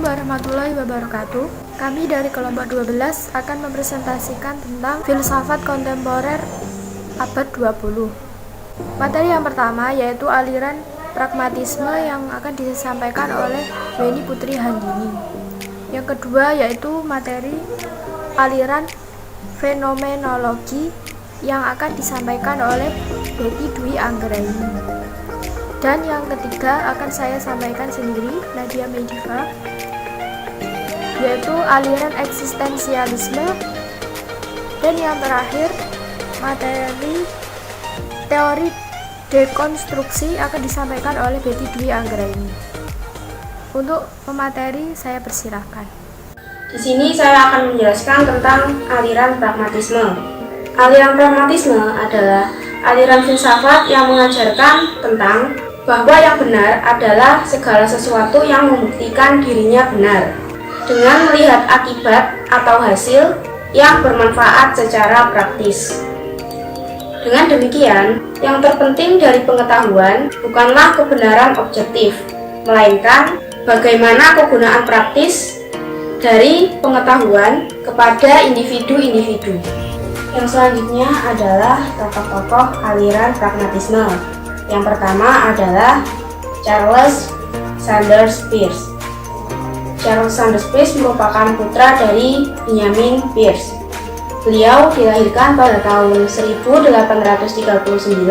warahmatullahi wabarakatuh. Kami dari kelompok 12 akan mempresentasikan tentang filsafat kontemporer abad 20. Materi yang pertama yaitu aliran pragmatisme yang akan disampaikan oleh Weni Putri Handini. Yang kedua yaitu materi aliran fenomenologi yang akan disampaikan oleh Betty Dwi Anggraini. Dan yang ketiga akan saya sampaikan sendiri, Nadia Mediva, yaitu aliran eksistensialisme. Dan yang terakhir, materi teori dekonstruksi akan disampaikan oleh Betty Dwi Anggraini. Untuk pemateri saya persilahkan. Di sini saya akan menjelaskan tentang aliran pragmatisme. Aliran pragmatisme adalah aliran filsafat yang mengajarkan tentang bahwa yang benar adalah segala sesuatu yang membuktikan dirinya benar dengan melihat akibat atau hasil yang bermanfaat secara praktis. Dengan demikian, yang terpenting dari pengetahuan bukanlah kebenaran objektif, melainkan bagaimana kegunaan praktis dari pengetahuan kepada individu-individu. Yang selanjutnya adalah tokoh-tokoh aliran pragmatisme. Yang pertama adalah Charles Sanders Peirce. Charles Sanders Peirce merupakan putra dari Benjamin Peirce. Beliau dilahirkan pada tahun 1839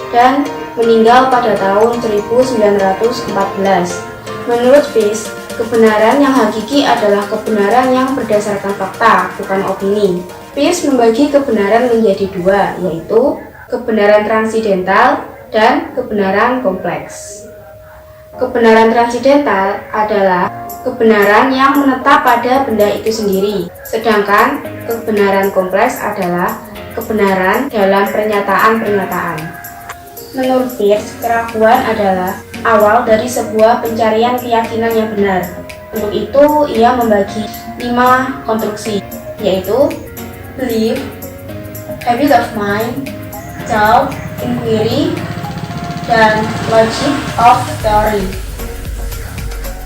dan meninggal pada tahun 1914. Menurut Peirce, kebenaran yang hakiki adalah kebenaran yang berdasarkan fakta, bukan opini. Peirce membagi kebenaran menjadi dua, yaitu kebenaran transidental dan kebenaran kompleks. Kebenaran transidental adalah kebenaran yang menetap pada benda itu sendiri, sedangkan kebenaran kompleks adalah kebenaran dalam pernyataan-pernyataan. Menurut Peirce, keraguan adalah awal dari sebuah pencarian keyakinan yang benar. Untuk itu, ia membagi 5 konstruksi, yaitu belief, habit of mind, doubt, inquiry, dan logic of theory.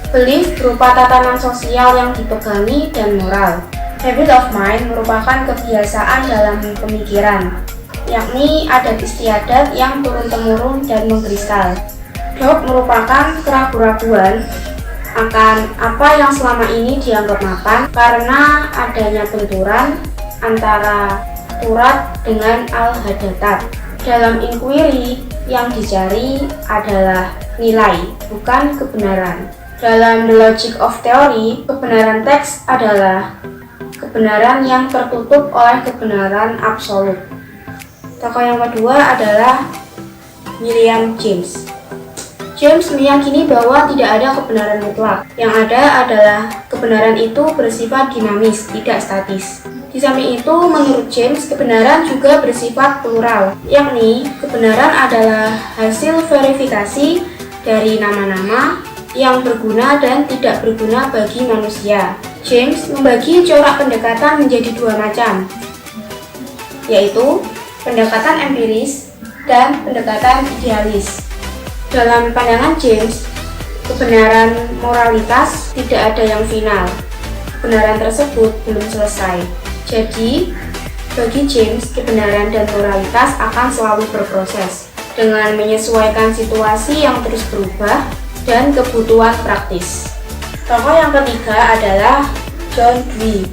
Belief berupa tatanan sosial yang dipegangi dan moral. Habit of mind merupakan kebiasaan dalam pemikiran, yakni adat istiadat yang turun-temurun dan mengkristal. Doubt merupakan keraguan-raguan akan apa yang selama ini dianggap mapan karena adanya benturan antara Turat dengan Al-Hadatat. Dalam inquiry, yang dicari adalah nilai, bukan kebenaran. Dalam the logic of theory, kebenaran teks adalah kebenaran yang tertutup oleh kebenaran absolut. Tokoh yang kedua adalah William James. James meyakini bahwa tidak ada kebenaran mutlak. Yang ada adalah kebenaran itu bersifat dinamis, tidak statis. Di samping itu, menurut James, kebenaran juga bersifat plural, yakni kebenaran adalah hasil verifikasi dari nama-nama yang berguna dan tidak berguna bagi manusia. James membagi corak pendekatan menjadi 2 macam, yaitu pendekatan empiris dan pendekatan idealis. Dalam pandangan James, kebenaran moralitas tidak ada yang final. Kebenaran tersebut belum selesai. Jadi, bagi James, kebenaran dan moralitas akan selalu berproses dengan menyesuaikan situasi yang terus berubah dan kebutuhan praktis. Tokoh yang ketiga adalah John Dewey.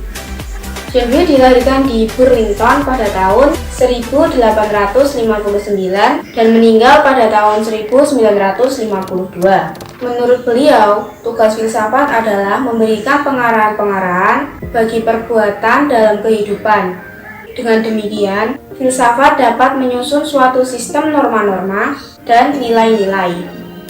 John Dewey dilahirkan di Burlington pada tahun 1859 dan meninggal pada tahun 1952. Menurut beliau, tugas filsafat adalah memberikan pengarahan-pengarahan bagi perbuatan dalam kehidupan. Dengan demikian, filsafat dapat menyusun suatu sistem norma-norma dan nilai-nilai.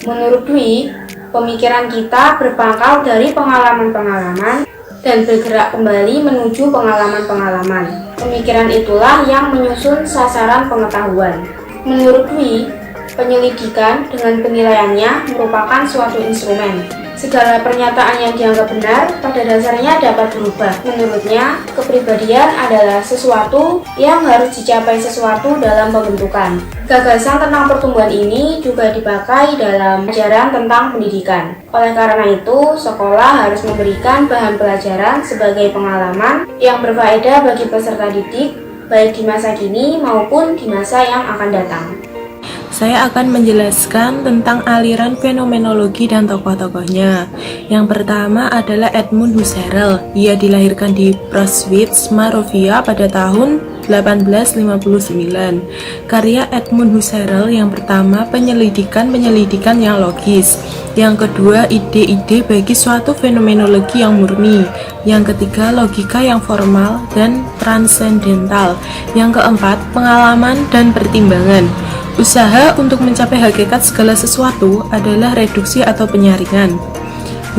Menurut Dewey, pemikiran kita berpangkal dari pengalaman-pengalaman dan bergerak kembali menuju pengalaman-pengalaman. Pemikiran itulah yang menyusun sasaran pengetahuan. Menurut Dewey, penyelidikan dengan penilaiannya merupakan suatu instrumen. Segala pernyataan yang dianggap benar pada dasarnya dapat berubah. Menurutnya, kepribadian adalah sesuatu yang harus dicapai sesuatu dalam pembentukan. Gagasan tentang pertumbuhan ini juga dipakai dalam ajaran tentang pendidikan. Oleh karena itu, sekolah harus memberikan bahan pelajaran sebagai pengalaman yang berfaedah bagi peserta didik, baik di masa kini maupun di masa yang akan datang. Saya akan menjelaskan tentang aliran fenomenologi dan tokoh-tokohnya. Yang pertama adalah Edmund Husserl. Ia dilahirkan di Proschwitz, Moravia pada tahun 1859. Karya Edmund Husserl yang pertama penyelidikan yang logis. Yang kedua, ide-ide bagi suatu fenomenologi yang murni. Yang ketiga, logika yang formal dan transendental. Yang keempat, pengalaman dan pertimbangan. Usaha untuk mencapai hakikat segala sesuatu adalah reduksi atau penyaringan.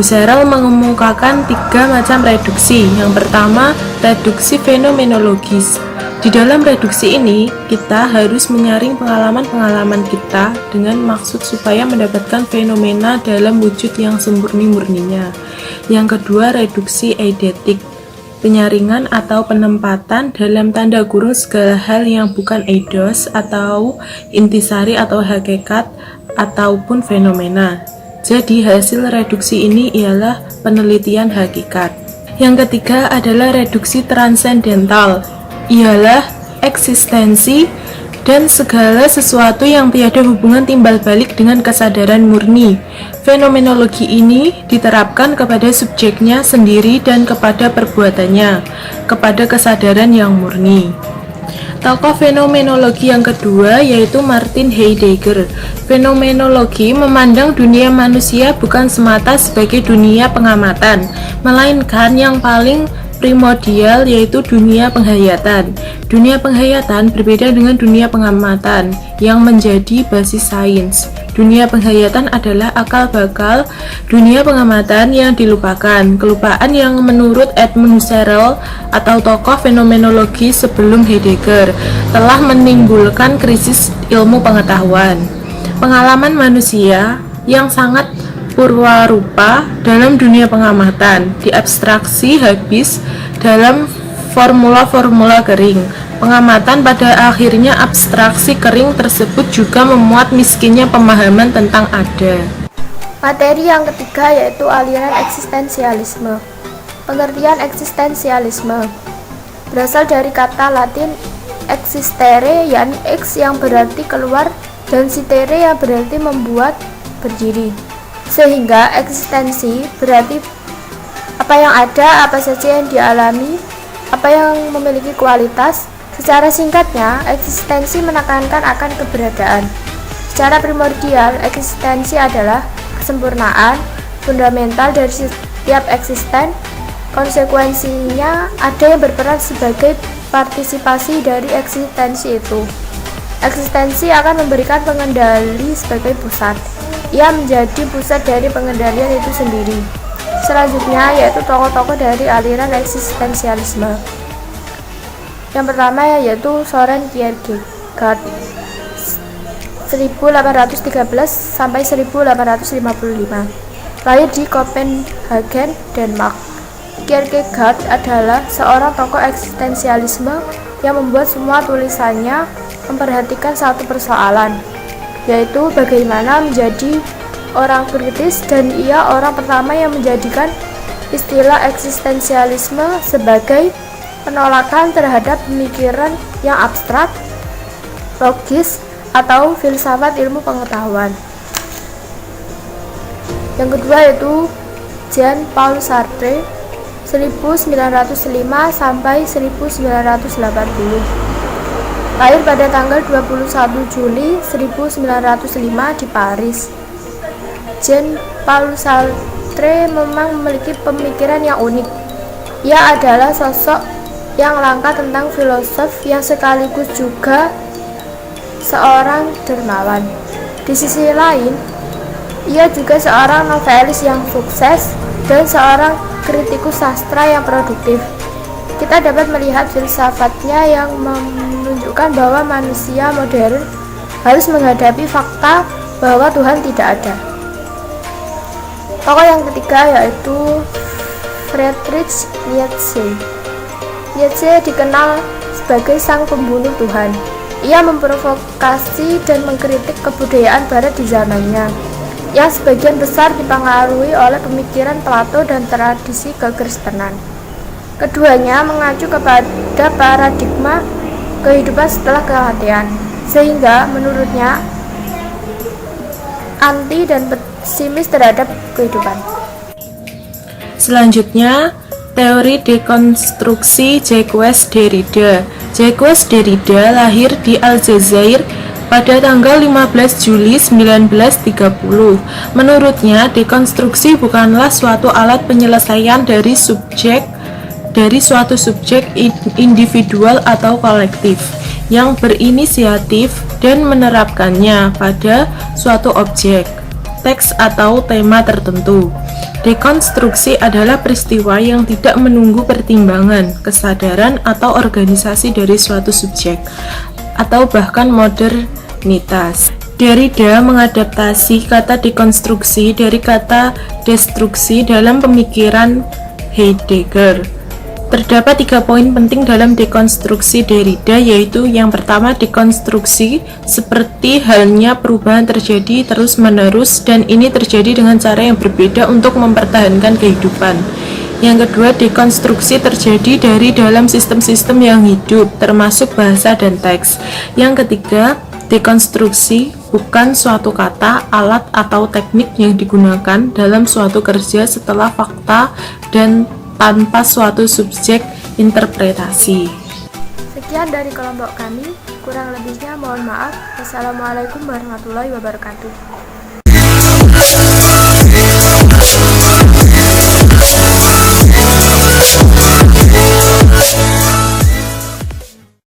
Husserl mengemukakan 3 macam reduksi. Yang pertama, reduksi fenomenologis. Di dalam reduksi ini, kita harus menyaring pengalaman-pengalaman kita dengan maksud supaya mendapatkan fenomena dalam wujud yang semurni-murninya. Yang kedua, reduksi eidetik. Penyaringan atau penempatan dalam tanda kurung segala hal yang bukan eidos atau intisari atau hakikat ataupun fenomena. Jadi hasil reduksi ini ialah penelitian hakikat. Yang ketiga adalah reduksi transendental, ialah eksistensi dan segala sesuatu yang tiada hubungan timbal balik dengan kesadaran murni. Fenomenologi ini diterapkan kepada subjeknya sendiri dan kepada perbuatannya, kepada kesadaran yang murni. Tokoh fenomenologi yang kedua yaitu Martin Heidegger. Fenomenologi memandang dunia manusia bukan semata sebagai dunia pengamatan, melainkan yang paling primordial yaitu dunia penghayatan. Dunia penghayatan berbeda dengan dunia pengamatan yang menjadi basis sains. Dunia penghayatan adalah akal bakal dunia pengamatan yang dilupakan. Kelupaan yang menurut Edmund Husserl atau tokoh fenomenologi sebelum Heidegger telah menimbulkan krisis ilmu pengetahuan. Pengalaman manusia yang sangat purwarupa dalam dunia pengamatan diabstraksi habis dalam formula-formula kering. Pengamatan pada akhirnya abstraksi kering tersebut juga memuat miskinnya pemahaman tentang ada. Materi yang ketiga yaitu aliran eksistensialisme. Pengertian eksistensialisme berasal dari kata Latin existere, yakni ex yang berarti keluar dan sitere yang berarti membuat, berdiri. Sehingga eksistensi berarti apa yang ada, apa saja yang dialami, apa yang memiliki kualitas. Secara singkatnya, eksistensi menekankan akan keberadaan. Secara primordial, eksistensi adalah kesempurnaan fundamental dari setiap eksisten. Konsekuensinya, ada yang berperan sebagai partisipasi dari eksistensi itu. Eksistensi akan memberikan pengendali sebagai pusat. Ia menjadi pusat dari pengendalian itu sendiri. Selanjutnya yaitu tokoh-tokoh dari aliran eksistensialisme. Yang pertama yaitu Søren Kierkegaard 1813 sampai 1855. Lahir di Copenhagen, Denmark. Kierkegaard adalah seorang tokoh eksistensialisme yang membuat semua tulisannya memperhatikan satu persoalan, yaitu bagaimana menjadi orang kritis, dan ia orang pertama yang menjadikan istilah eksistensialisme sebagai penolakan terhadap pemikiran yang abstrak, logis, atau filsafat ilmu pengetahuan. Yang kedua yaitu Jean-Paul Sartre 1905 sampai 1980. Lahir pada tanggal 21 Juli 1905 di Paris. Jean-Paul Sartre memang memiliki pemikiran yang unik. Ia adalah sosok yang langka tentang filosof yang sekaligus juga seorang dermawan. Di sisi lain, ia juga seorang novelis yang sukses dan seorang kritikus sastra yang produktif. Kita dapat melihat filsafatnya yang menunjukkan bahwa manusia modern harus menghadapi fakta bahwa Tuhan tidak ada. Tokoh yang ketiga yaitu Friedrich Nietzsche. Nietzsche dikenal sebagai sang pembunuh Tuhan. Ia memprovokasi dan mengkritik kebudayaan barat di zamannya, yang sebagian besar dipengaruhi oleh pemikiran Plato dan tradisi kekristenan. Keduanya mengacu kepada paradigma kehidupan setelah kematian, sehingga menurutnya anti dan pesimis terhadap kehidupan. Selanjutnya, teori dekonstruksi Jacques Derrida. Jacques Derrida lahir di Aljazair pada tanggal 15 Juli 1930. Menurutnya, dekonstruksi bukanlah suatu alat penyelesaian dari suatu subjek individual atau kolektif yang berinisiatif dan menerapkannya pada suatu objek, teks atau tema tertentu. Dekonstruksi adalah peristiwa yang tidak menunggu pertimbangan, kesadaran, atau organisasi dari suatu subjek, atau bahkan modernitas. Derrida mengadaptasi kata dekonstruksi dari kata destruksi dalam pemikiran Heidegger. Terdapat 3 poin penting dalam dekonstruksi Derrida, yaitu yang pertama, dekonstruksi seperti halnya perubahan terjadi terus-menerus dan ini terjadi dengan cara yang berbeda untuk mempertahankan kehidupan. Yang kedua, dekonstruksi terjadi dari dalam sistem-sistem yang hidup, termasuk bahasa dan teks. Yang ketiga, dekonstruksi bukan suatu kata, alat, atau teknik yang digunakan dalam suatu kerja setelah fakta dan tanpa suatu subjek interpretasi. Sekian dari kelompok kami, kurang lebihnya mohon maaf. Wassalamualaikum warahmatullahi wabarakatuh.